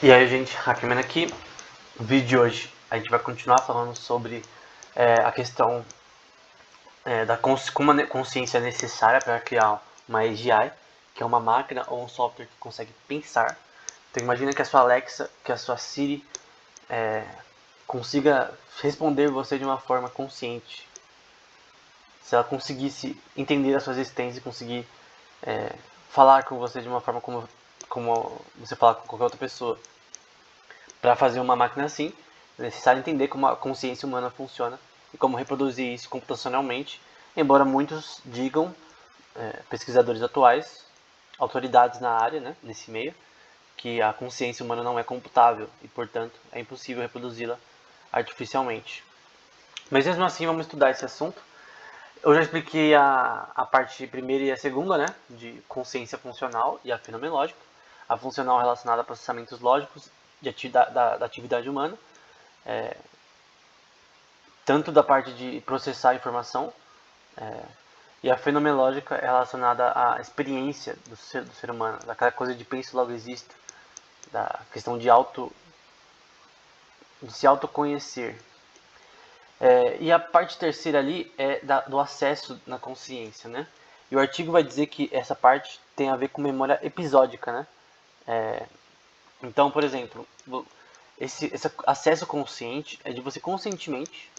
E aí, gente, Hackman aqui. No vídeo de hoje a gente vai continuar falando sobre a questão da como a consciência é necessária para criar uma AGI, que é uma máquina ou um software que consegue pensar. Então imagina que a sua Alexa, que a sua Siri consiga responder você de uma forma consciente. Se ela conseguisse entender a sua existência e conseguir falar com você de uma forma como você fala com qualquer outra pessoa. Para fazer uma máquina assim, é necessário entender como a consciência humana funciona e como reproduzir isso computacionalmente, embora muitos digam, pesquisadores atuais, autoridades na área, né, nesse meio, que a consciência humana não é computável e, portanto, é impossível reproduzi-la artificialmente. Mas mesmo assim, vamos estudar esse assunto. Eu já expliquei a parte primeira e a segunda, né, de consciência funcional e a fenomenológica. A funcional relacionada a processamentos lógicos da atividade humana, tanto da parte de processar a informação, e a fenomenológica é relacionada à experiência do ser humano, daquela coisa de penso logo existo, da questão de se autoconhecer. E a parte terceira ali é do acesso na consciência, né? E o artigo vai dizer que essa parte tem a ver com memória episódica, né? Então, por exemplo, esse acesso consciente é de você conscientemente,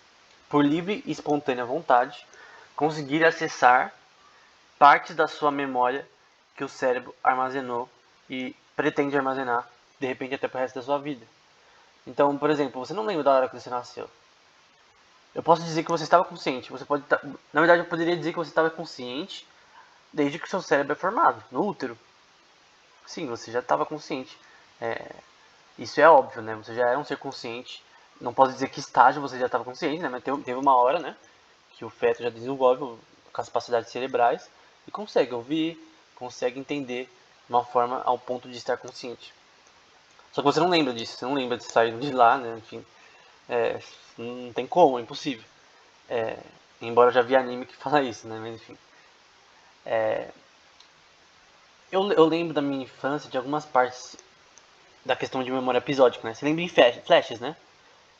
por livre e espontânea vontade, conseguir acessar partes da sua memória que o cérebro armazenou e pretende armazenar, de repente até para o resto da sua vida. Então, por exemplo, você não lembra da hora que você nasceu. Eu posso dizer que você estava consciente. Você pode, na verdade, eu poderia dizer que você estava consciente desde que o seu cérebro é formado, no útero. Sim, você já estava consciente. Isso é óbvio, né? Você já é um ser consciente. Não posso dizer que estágio você já estava consciente, né? Mas teve uma hora, né? Que o feto já desenvolve capacidades cerebrais e consegue ouvir, consegue entender de uma forma ao ponto de estar consciente. Só que você não lembra disso, você não lembra de sair de lá, né? Enfim, não tem como, é impossível. Embora eu já vi anime que fala isso, né? Mas enfim. Eu lembro da minha infância de algumas partes da questão de memória episódica, né? Você lembra em flashes, né?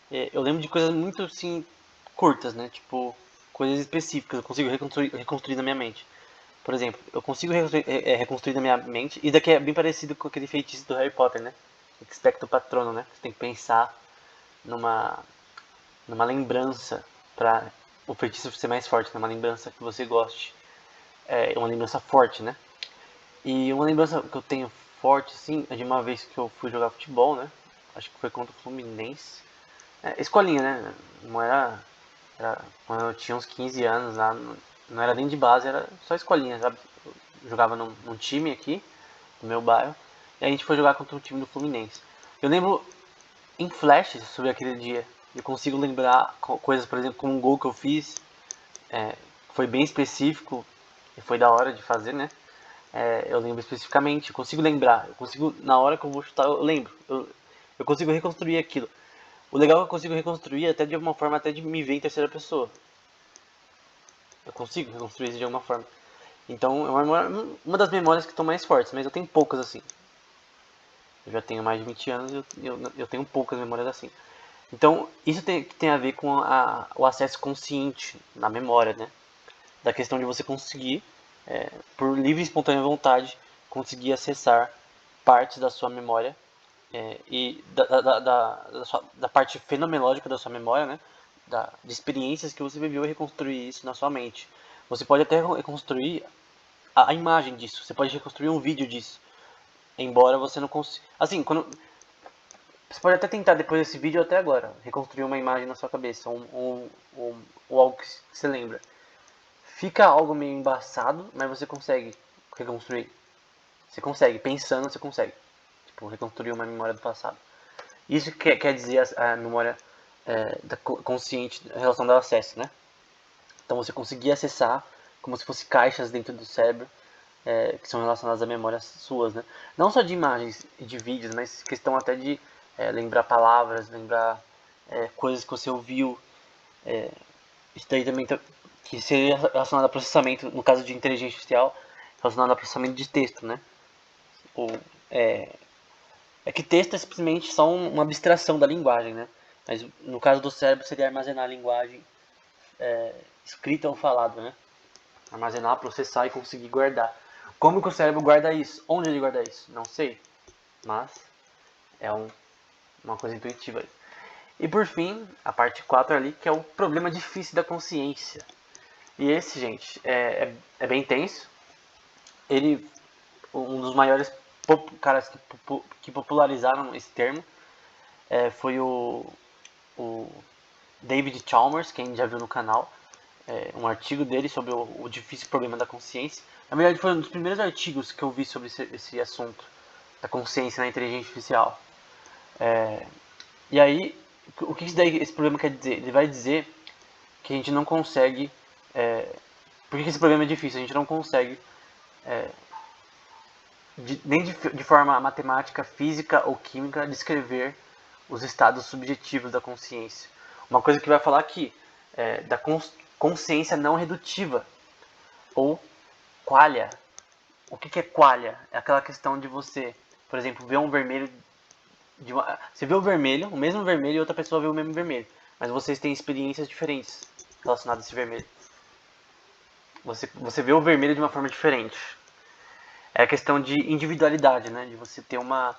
Eu lembro de coisas muito, assim, curtas, né? Tipo, coisas específicas, eu consigo reconstruir na minha mente. Por exemplo, eu consigo reconstruir na minha mente, e daqui é bem parecido com aquele feitiço do Harry Potter, né? Expecto Patrono, né? Você tem que pensar numa, numa lembrança para o feitiço ser mais forte, né? Uma lembrança que você goste. É uma lembrança forte, né? E uma lembrança que eu tenho forte, assim, é de uma vez que eu fui jogar futebol, né? Acho que foi contra o Fluminense. Escolinha, né? Não era quando eu tinha uns 15 anos lá, não era nem de base, era só escolinha, sabe? Eu jogava num time aqui, no meu bairro, e a gente foi jogar contra o time do Fluminense. Eu lembro em flashes sobre aquele dia. Eu consigo lembrar coisas, por exemplo, como um gol que eu fiz, que foi bem específico e foi da hora de fazer, né? Eu lembro especificamente, eu consigo lembrar, eu consigo, na hora que eu vou chutar, eu lembro, eu consigo reconstruir aquilo. O legal é que eu consigo reconstruir até de alguma forma, até de me ver em terceira pessoa. Eu consigo reconstruir isso de alguma forma. Então, é uma das memórias que estão mais fortes, mas eu tenho poucas assim. Eu já tenho mais de 20 anos e eu tenho poucas memórias assim. Então, isso tem a ver com o acesso consciente na memória, né? Da questão de você conseguir, por livre e espontânea vontade, conseguir acessar partes da sua memória e da parte fenomenológica da sua memória, né? De experiências que você viveu e reconstruir isso na sua mente. Você pode até reconstruir a imagem disso, você pode reconstruir um vídeo disso, embora você não consiga. Assim, quando. Você pode até tentar depois desse vídeo ou até agora, reconstruir uma imagem na sua cabeça, ou algo que você lembra. Fica algo meio embaçado, mas você consegue reconstruir. Você consegue, pensando você consegue. Tipo, reconstruir uma memória do passado. Isso quer dizer a memória consciente em relação ao acesso, né? Então você conseguir acessar como se fosse caixas dentro do cérebro que são relacionadas a memórias suas, né? Não só de imagens e de vídeos, mas questão até de lembrar palavras, lembrar coisas que você ouviu. Isso daí também que seria relacionado a processamento, no caso de inteligência artificial, relacionado a processamento de texto, né? Ou É que texto é simplesmente só uma abstração da linguagem, né? Mas no caso do cérebro seria armazenar a linguagem escrita ou falada, né? Armazenar, processar e conseguir guardar. Como que o cérebro guarda isso? Onde ele guarda isso? Não sei. Mas é uma coisa intuitiva. E por fim, a parte 4 ali, que é o problema difícil da consciência. E esse, gente, é bem tenso. Ele, um dos maiores caras que popularizaram esse termo foi o David Chalmers, quem já viu no canal, um artigo dele sobre o difícil problema da consciência. Na verdade, foi um dos primeiros artigos que eu vi sobre esse assunto da consciência na inteligência artificial. E aí, o que esse problema quer dizer? Ele vai dizer que a gente não consegue. Por que esse problema é difícil? A gente não consegue, nem de forma matemática, física ou química, descrever os estados subjetivos da consciência. Uma coisa que vai falar aqui da consciência não redutiva, ou qualia. O que é qualia? É aquela questão de você, por exemplo, ver um vermelho. Você vê o mesmo vermelho, e outra pessoa vê o mesmo vermelho. Mas vocês têm experiências diferentes relacionadas a esse vermelho. Você vê o vermelho de uma forma diferente. É a questão de individualidade, né? De você ter uma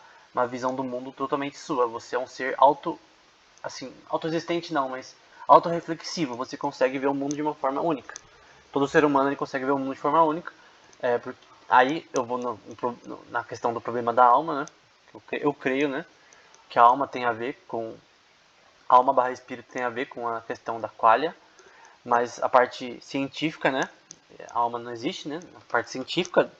visão do mundo totalmente sua. Você é um ser autoexistente não, mas autorreflexivo. Você consegue ver o mundo de uma forma única. Todo ser humano ele consegue ver o mundo de forma única. Aí eu vou na questão do problema da alma, né? Eu creio, né? Que a alma tem a ver com... Alma barra espírito tem a ver com a questão da qualia. Mas a parte científica, né? A alma não existe, né? A parte científica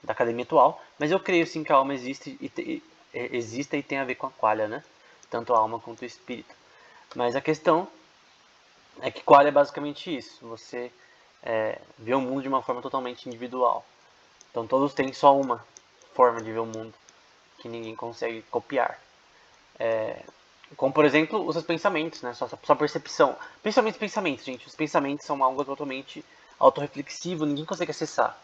da academia atual, mas eu creio sim que a alma existe exista e tem a ver com a qualia, né? Tanto a alma quanto o espírito. Mas a questão é que qualia é basicamente isso. Você vê o mundo de uma forma totalmente individual. Então todos têm só uma forma de ver o mundo que ninguém consegue copiar. Como por exemplo os seus pensamentos, né? Sua percepção. Principalmente os pensamentos, gente. Os pensamentos são algo totalmente autorreflexivo, ninguém consegue acessar.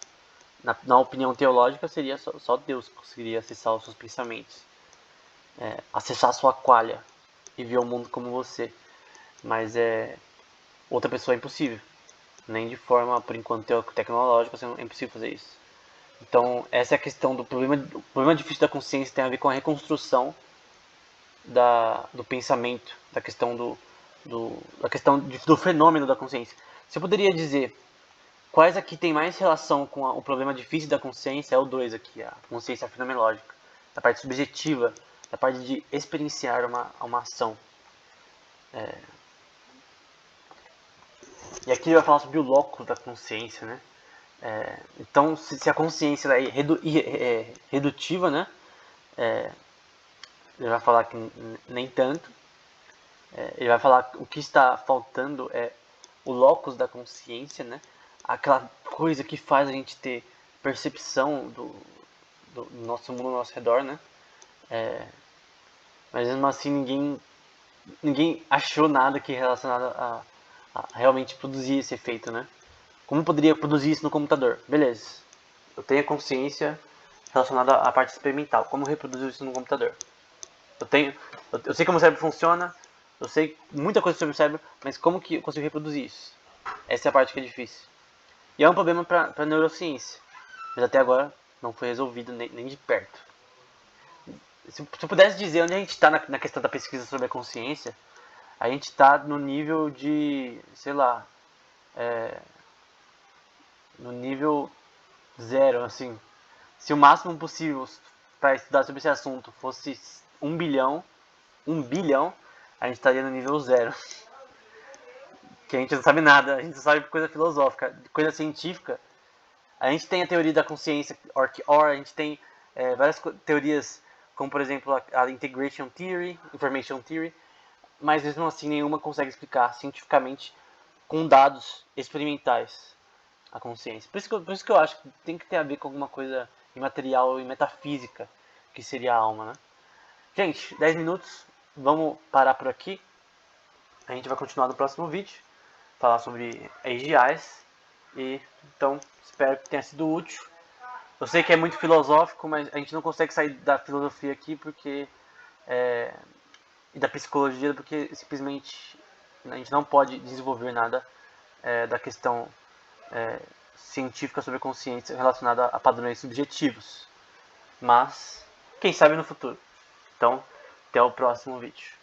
Na opinião teológica, seria só Deus que conseguiria acessar os seus pensamentos. Acessar a sua qualia e ver o mundo como você. Mas outra pessoa é impossível. Nem de forma, por enquanto, tecnológica, é impossível fazer isso. Então, essa é a questão do problema. O problema difícil da consciência tem a ver com a reconstrução do pensamento, da questão do fenômeno da consciência. Você poderia dizer quais aqui tem mais relação com o problema difícil da consciência? É o 2 aqui, a consciência fenomenológica, da parte subjetiva, da parte de experienciar uma ação. E aqui ele vai falar sobre o locus da consciência, né? Então, se a consciência é redutiva, né? Ele vai falar que nem tanto. Ele vai falar que o que está faltando é o locus da consciência, né? Aquela coisa que faz a gente ter percepção do nosso mundo ao nosso redor, né? Mas mesmo assim ninguém achou nada que relacionado a realmente produzir esse efeito, né? Como poderia produzir isso no computador? Beleza, eu tenho a consciência relacionada à parte experimental. Como reproduzir isso no computador? Eu sei como o cérebro funciona, eu sei muita coisa sobre o cérebro, mas como que eu consigo reproduzir isso? Essa é a parte que é difícil. E é um problema para a neurociência, mas até agora não foi resolvido nem de perto. Se eu pudesse dizer onde a gente está na questão da pesquisa sobre a consciência, a gente está no nível de, sei lá, no nível zero, assim. Se o máximo possível para estudar sobre esse assunto fosse 1 bilhão, 1 bilhão, a gente estaria no nível zero. Que a gente não sabe nada, a gente só sabe coisa filosófica, coisa científica. A gente tem a teoria da consciência, a gente tem várias teorias, como por exemplo a Integration Theory, Information Theory, mas mesmo assim nenhuma consegue explicar cientificamente com dados experimentais a consciência. Por isso que eu acho que tem que ter a ver com alguma coisa imaterial e metafísica, que seria a alma, né? Gente, 10 minutos, vamos parar por aqui. A gente vai continuar no próximo vídeo, falar sobre AGIs. E então, espero que tenha sido útil. Eu sei que é muito filosófico, mas a gente não consegue sair da filosofia aqui porque e da psicologia porque simplesmente a gente não pode desenvolver nada da questão científica sobre a consciência relacionada a padrões subjetivos. Mas, quem sabe no futuro. Então, até o próximo vídeo.